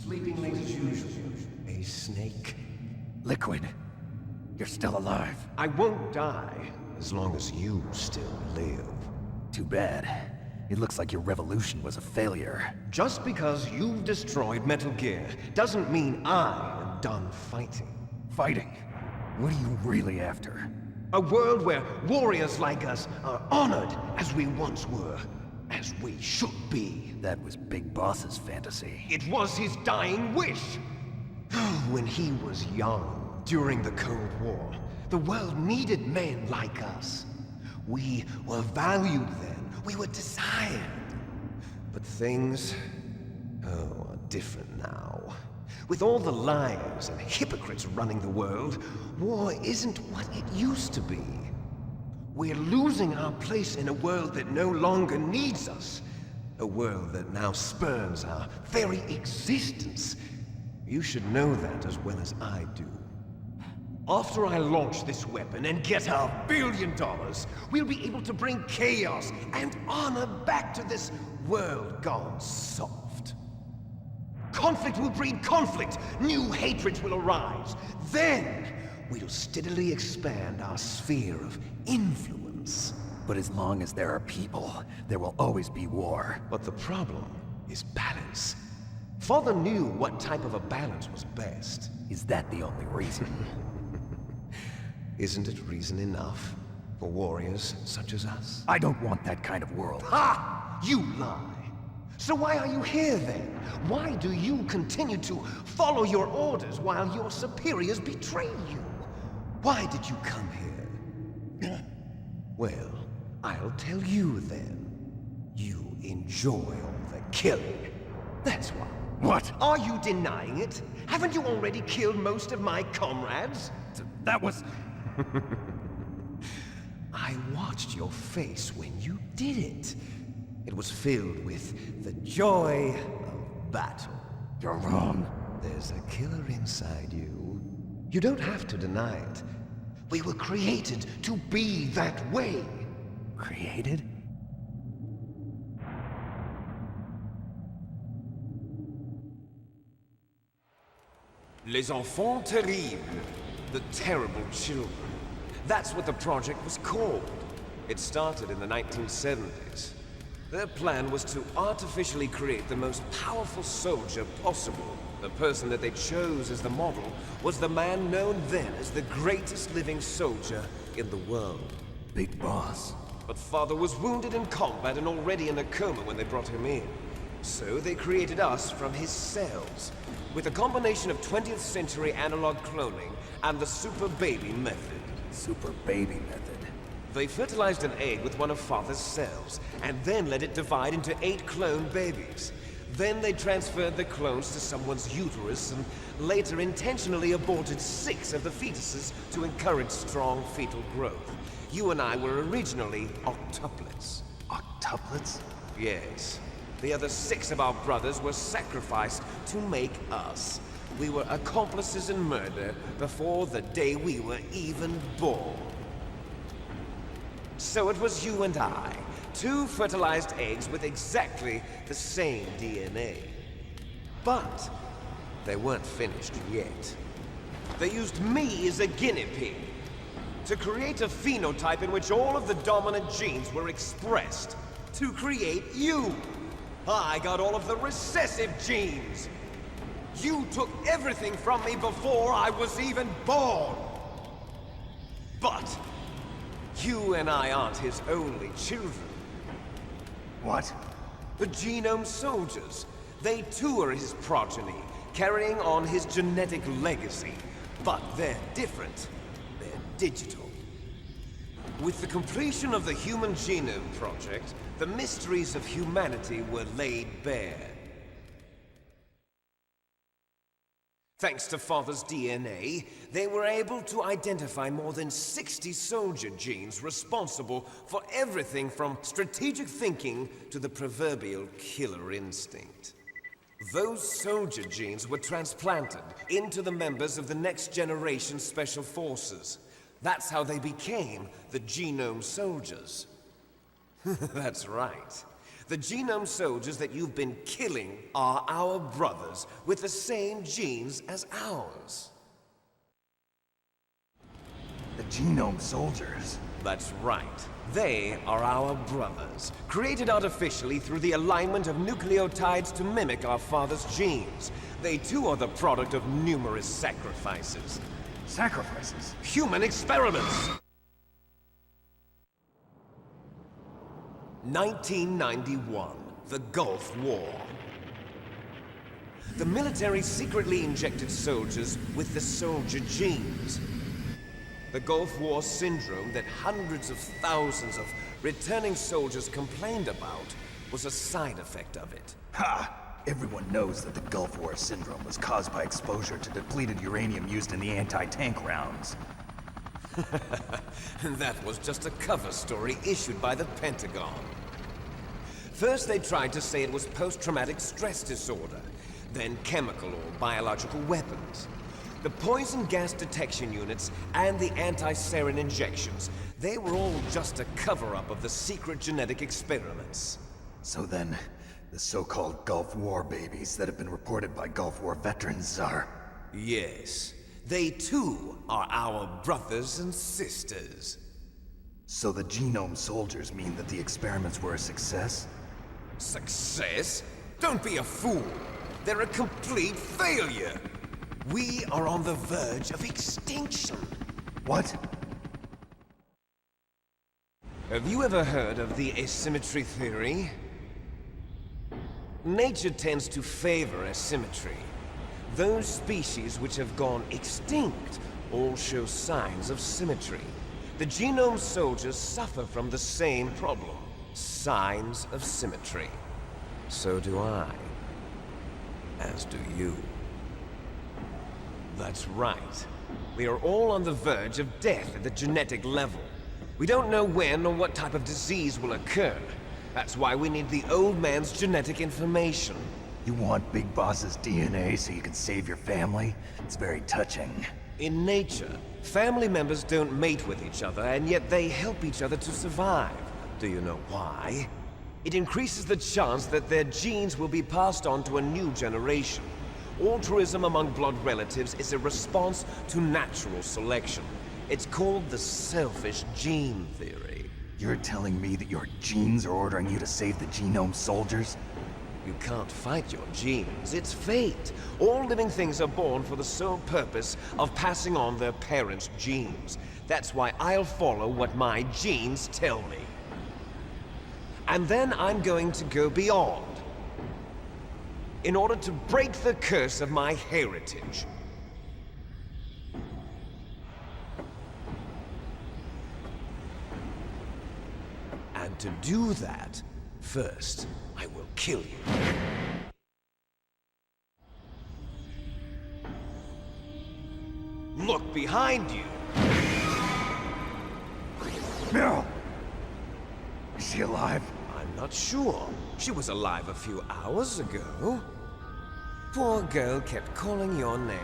Sleeping late as usual. A snake. Liquid, you're still alive. I won't die as long as you still live. Too bad. It looks like your revolution was a failure. Just because you've destroyed Metal Gear doesn't mean I am done fighting. Fighting? What are you really after? A world where warriors like us are honored as we once were, as we should be. That was Big Boss's fantasy. It was his dying wish. When he was young, during the Cold War, the world needed men like us. We were valued then. We were desired. But things, are different now. With all the liars and hypocrites running the world, war isn't what it used to be. We're losing our place in a world that no longer needs us. A world that now spurns our very existence. You should know that as well as I do. After I launch this weapon and get $1 billion, we'll be able to bring chaos and honor back to this world gone soft. Conflict will breed conflict, new hatreds will arise. Then, we'll steadily expand our sphere of influence. But as long as there are people, there will always be war. But the problem is balance. Father knew what type of a balance was best. Is that the only reason? Isn't it reason enough for warriors such as us? I don't want that kind of world. Ha! You lie! So why are you here then? Why do you continue to follow your orders while your superiors betray you? Why did you come here? Well, I'll tell you then. You enjoy all the killing. That's why. What? Are you denying it? Haven't you already killed most of my comrades? That was... I watched your face when you did it. It was filled with the joy of battle. You're wrong. There's a killer inside you. You don't have to deny it. We were created to be that way. Created? Les enfants terribles. The terrible children. That's what the project was called. It started in the 1970s. Their plan was to artificially create the most powerful soldier possible. The person that they chose as the model was the man known then as the greatest living soldier in the world. Big Boss. But Father was wounded in combat and already in a coma when they brought him in. So they created us from his cells, with a combination of 20th century analog cloning and the super baby method. Super baby method. They fertilized an egg with one of Father's cells, and then let it divide into 8 clone babies. Then they transferred the clones to someone's uterus, and later intentionally aborted 6 of the fetuses to encourage strong fetal growth. You and I were originally octuplets. Octuplets? Yes. The other 6 of our brothers were sacrificed to make us. We were accomplices in murder before the day we were even born. So it was you and I, 2 fertilized eggs with exactly the same DNA. But they weren't finished yet. They used me as a guinea pig to create a phenotype in which all of the dominant genes were expressed to create you. I got all of the recessive genes. You took everything from me before I was even born. But you and I aren't his only children. What? The Genome Soldiers. They too are his progeny, carrying on his genetic legacy. But they're different. They're digital. With the completion of the Human Genome Project, the mysteries of humanity were laid bare. Thanks to Father's DNA, they were able to identify more than 60 soldier genes responsible for everything from strategic thinking to the proverbial killer instinct. Those soldier genes were transplanted into the members of the next generation Special Forces. That's how they became the Genome Soldiers. That's right. The genome soldiers that you've been killing are our brothers, with the same genes as ours. The genome soldiers? That's right. They are our brothers, created artificially through the alignment of nucleotides to mimic our father's genes. They too are the product of numerous sacrifices. Sacrifices? Human experiments! 1991, the Gulf War. The military secretly injected soldiers with the soldier genes. The Gulf War syndrome that hundreds of thousands of returning soldiers complained about was a side effect of it. Ha! Everyone knows that the Gulf War syndrome was caused by exposure to depleted uranium used in the anti-tank rounds. That was just a cover story issued by the Pentagon. First they tried to say it was post-traumatic stress disorder, then chemical or biological weapons. The poison gas detection units and the anti-sarin injections, they were all just a cover-up of the secret genetic experiments. So then, the so-called Gulf War babies that have been reported by Gulf War veterans are... Yes, they too are our brothers and sisters. So the genome soldiers mean that the experiments were a success? Success? Don't be a fool! They're a complete failure! We are on the verge of extinction. What? Have you ever heard of the asymmetry theory? Nature tends to favor asymmetry. Those species which have gone extinct all show signs of symmetry. The genome soldiers suffer from the same problem. Signs of symmetry. So do I. As do you. That's right. We are all on the verge of death at the genetic level. We don't know when or what type of disease will occur. That's why we need the old man's genetic information. You want Big Boss's DNA so you can save your family? It's very touching. In nature, family members don't mate with each other, and yet they help each other to survive. Do you know why? It increases the chance that their genes will be passed on to a new generation. Altruism among blood relatives is a response to natural selection. It's called the selfish gene theory. You're telling me that your genes are ordering you to save the genome soldiers? You can't fight your genes. It's fate. All living things are born for the sole purpose of passing on their parents' genes. That's why I'll follow what my genes tell me. And then I'm going to go beyond. In order to break the curse of my heritage. And to do that, first, I will kill you. Look behind you! Meryl! Is she alive? I'm not sure. She was alive a few hours ago. Poor girl kept calling your name.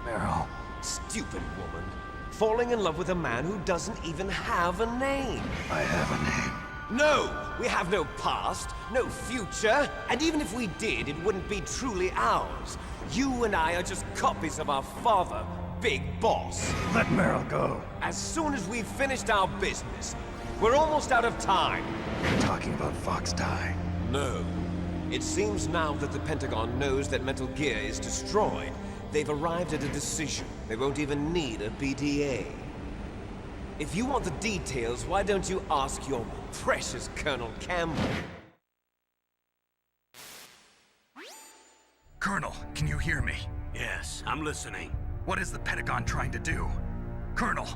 Meryl. Stupid woman. Falling in love with a man who doesn't even have a name. I have a name. No! We have no past, no future, and even if we did, it wouldn't be truly ours. You and I are just copies of our father, Big Boss. Let Meryl go. As soon as we've finished our business, we're almost out of time. You're talking about Fox Die. No. It seems now that the Pentagon knows that Metal Gear is destroyed. They've arrived at a decision. They won't even need a BDA. If you want the details, why don't you ask your precious Colonel Campbell? Colonel, can you hear me? Yes, I'm listening. What is the Pentagon trying to do? Colonel,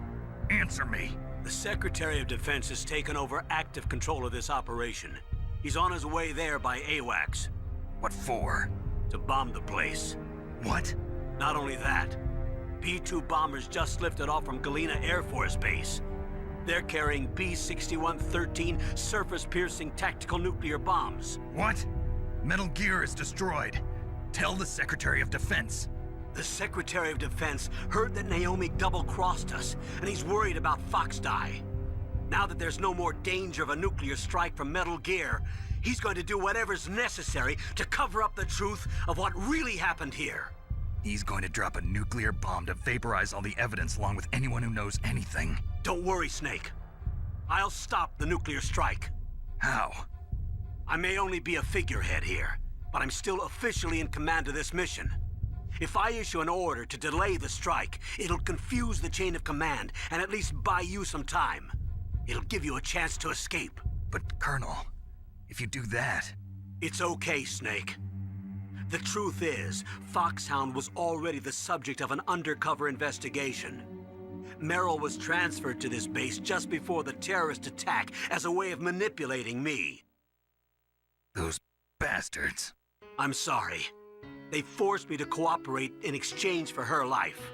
answer me. The Secretary of Defense has taken over active control of this operation. He's on his way there by AWACS. What for? To bomb the place. What? Not only that, B-2 bombers just lifted off from Galena Air Force Base. They're carrying B-6113 surface-piercing tactical nuclear bombs. What? Metal Gear is destroyed. Tell the Secretary of Defense. The Secretary of Defense heard that Naomi double-crossed us, and he's worried about Fox Die. Now that there's no more danger of a nuclear strike from Metal Gear, He's going to do whatever's necessary to cover up the truth of what really happened here. He's going to drop a nuclear bomb to vaporize all the evidence along with anyone who knows anything. Don't worry, Snake. I'll stop the nuclear strike. How? I may only be a figurehead here, but I'm still officially in command of this mission. If I issue an order to delay the strike, it'll confuse the chain of command and at least buy you some time. It'll give you a chance to escape. But, Colonel, if you do that... It's okay, Snake. The truth is, Foxhound was already the subject of an undercover investigation. Merrill was transferred to this base just before the terrorist attack as a way of manipulating me. Those bastards. I'm sorry. They forced me to cooperate in exchange for her life.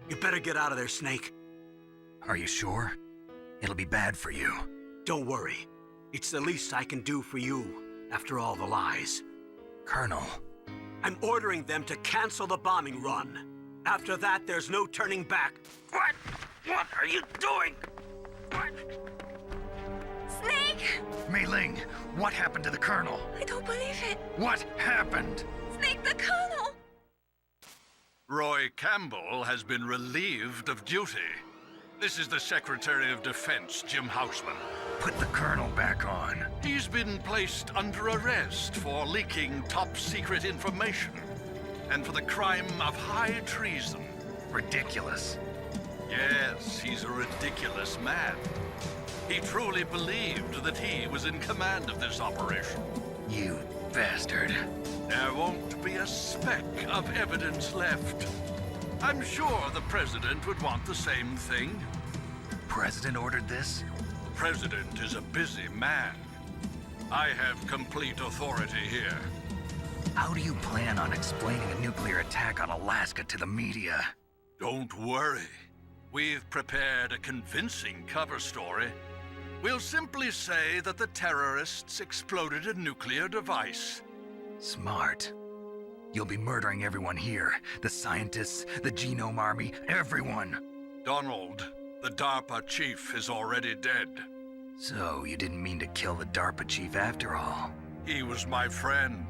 You better get out of there, Snake. Are you sure? It'll be bad for you. Don't worry. It's the least I can do for you, after all the lies. Colonel. I'm ordering them to cancel the bombing run. After that, there's no turning back. What? What are you doing? What? Snake! Mei Ling, what happened to the Colonel? I don't believe it. What happened? Snake, the Colonel! Roy Campbell has been relieved of duty. This is the Secretary of Defense, Jim Houseman. Put the Colonel back on. He's been placed under arrest for leaking top-secret information and for the crime of high treason. Ridiculous. Yes, he's a ridiculous man. He truly believed that he was in command of this operation. You bastard. There won't be a speck of evidence left. I'm sure the President would want the same thing. President ordered this? The President is a busy man. I have complete authority here. How do you plan on explaining a nuclear attack on Alaska to the media? Don't worry. We've prepared a convincing cover story. We'll simply say that the terrorists exploded a nuclear device. Smart. You'll be murdering everyone here. The scientists, the Genome Army, everyone. Donald, the DARPA chief, is already dead. So, you didn't mean to kill the DARPA chief after all. He was my friend.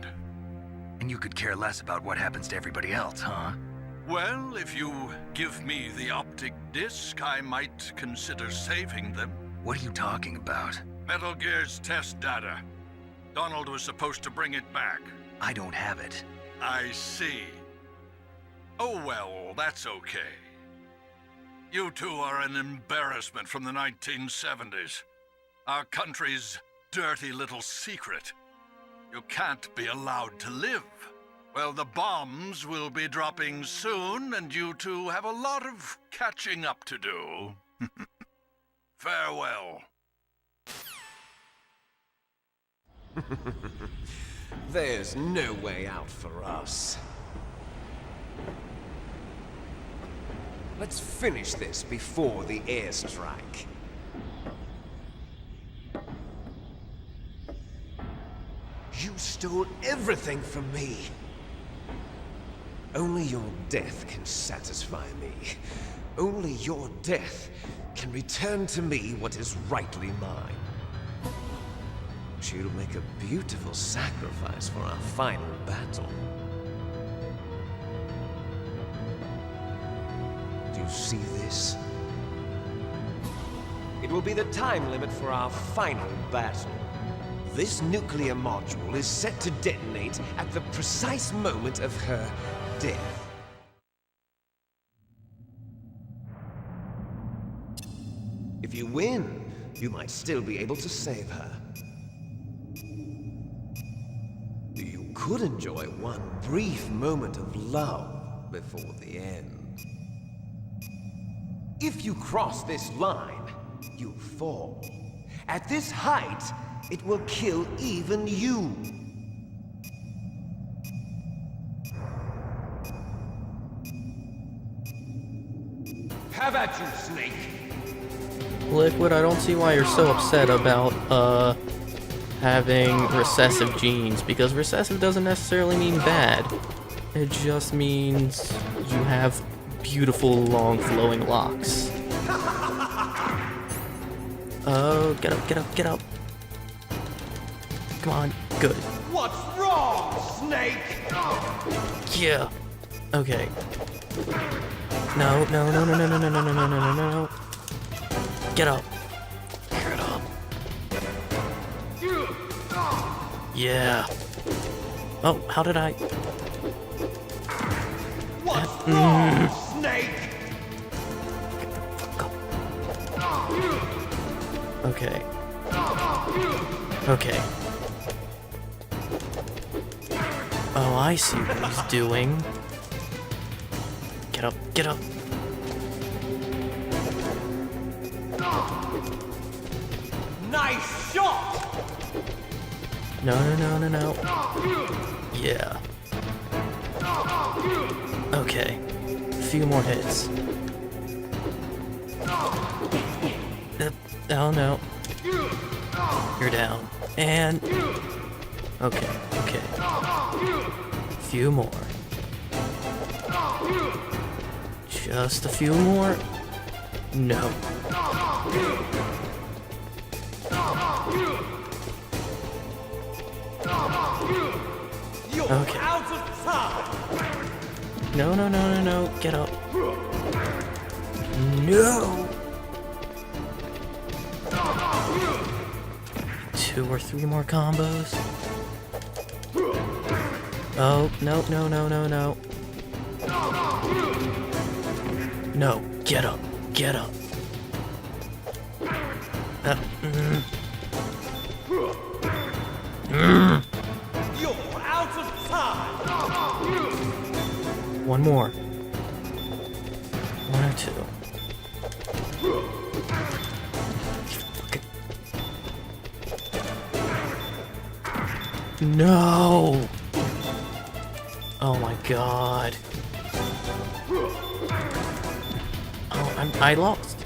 And you could care less about what happens to everybody else, huh? Well, if you give me the optic disc, I might consider saving them. What are you talking about? Metal Gear's test data. Donald was supposed to bring it back. I don't have it. I see. Oh well, that's okay. You two are an embarrassment from the 1970s. Our country's dirty little secret. You can't be allowed to live. Well, the bombs will be dropping soon, and you two have a lot of catching up to do. Farewell. There's no way out for us. Let's finish this before the airstrike. You stole everything from me. Only your death can satisfy me. Only your death can return to me what is rightly mine. She'll make a beautiful sacrifice for our final battle. Do you see this? It will be the time limit for our final battle. This nuclear module is set to detonate at the precise moment of her death. If you win, you might still be able to save her. You could enjoy one brief moment of love before the end. If you cross this line, you fall. At this height, it will kill even you. Have at you, Snake. Liquid, I don't see why you're so upset about, having recessive genes, because recessive doesn't necessarily mean bad. It just means you have beautiful, long, flowing locks. Oh, get up, get up, get up. Come on. Good. What's wrong, Snake? Yeah. Okay. No, no, no, no, no, no, no, no, no, no, no, no, no. Get up. Get up. Yeah. Oh, how did I? What's wrong, Snake? Fuck up. Okay. Okay. Oh, I see what he's doing. Get up, get up. Nice shot! No, no, no, no, no. Yeah. Okay. A few more hits. Oh no. You're down. And... Okay, okay. Few more. Just a few more. No. You're Okay. out of time! No, no, no, no, no. Get up. No! 2 or 3 more combos. Oh, no, no, no, no, no. No, get up. Get up. You're out of time! One more. 1 or 2. Okay. No! Oh my god. Oh, I lost.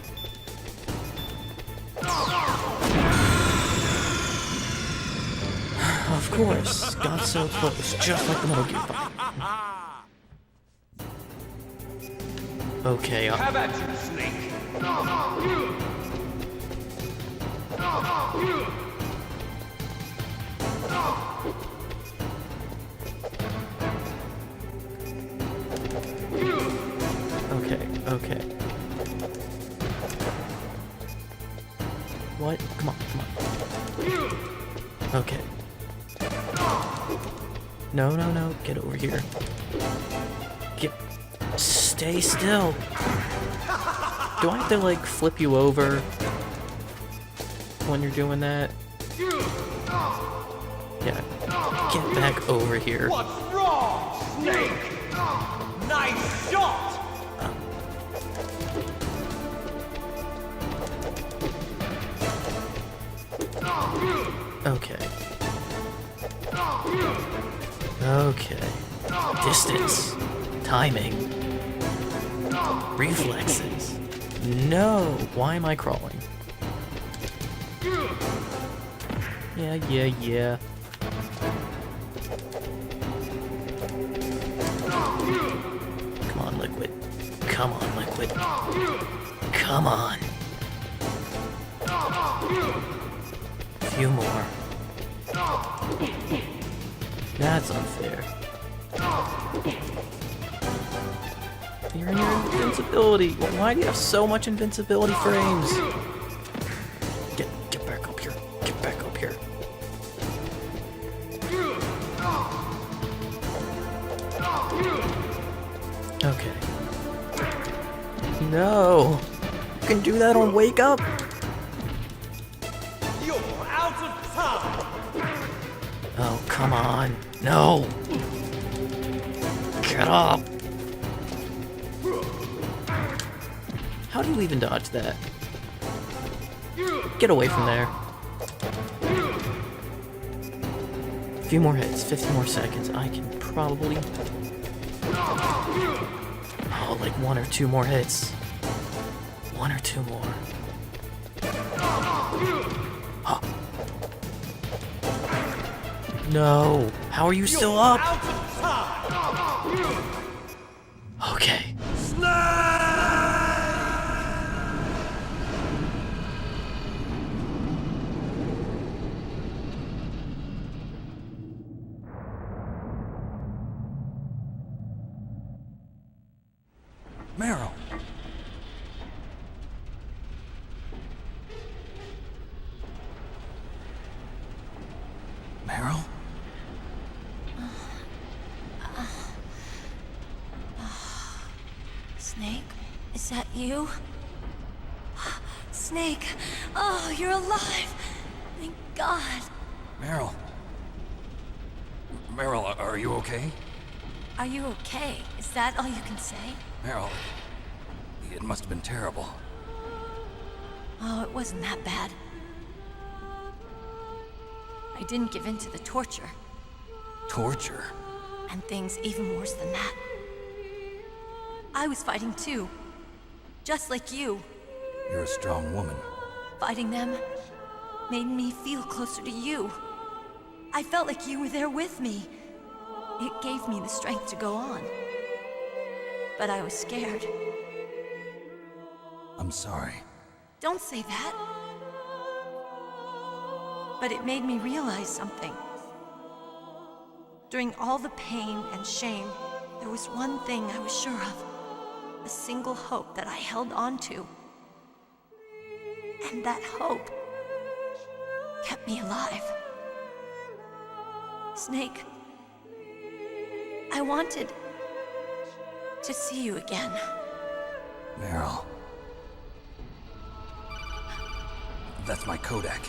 Of course, got so close, just like the Metal Gear fight. Okay, Have at you, Snake! okay, okay. What? Come on, come on. Okay. No, no, no, get over here. Stay still. Do I have to, like, flip you over when you're doing that? Yeah. Get back over here. What's wrong, Snake? Nice shot! Okay. Okay. Distance. Timing. Reflexes. No! Why am I crawling? Yeah, yeah, yeah. Come on, Liquid. Come on, Liquid. Come on. A few more. That's unfair. You're in your invincibility. Why do you have so much invincibility frames? Get back up here. Get back up here. Okay. No. You can do that on Wake Up? You're out of time! Oh, come on. No. Get up. How do you even dodge that? Get away from there. A few more hits, 50 more seconds. I can probably... Oh, like 1 or 2 more hits. 1 or 2 more. Oh. No. How are you still up? Out of time! Okay. Is that you? Snake! Oh, you're alive! Thank God. Meryl. Meryl, are you okay? Are you okay? Is that all you can say? Meryl, it must have been terrible. Oh, it wasn't that bad. I didn't give in to the torture. Torture? And things even worse than that. I was fighting too. Just like you. You're a strong woman. Fighting them made me feel closer to you. I felt like you were there with me. It gave me the strength to go on. But I was scared. I'm sorry. Don't say that. But it made me realize something. During all the pain and shame, there was one thing I was sure of. A single hope that I held on to. And that hope kept me alive. Snake, I wanted to see you again. Meryl. That's my Kodak.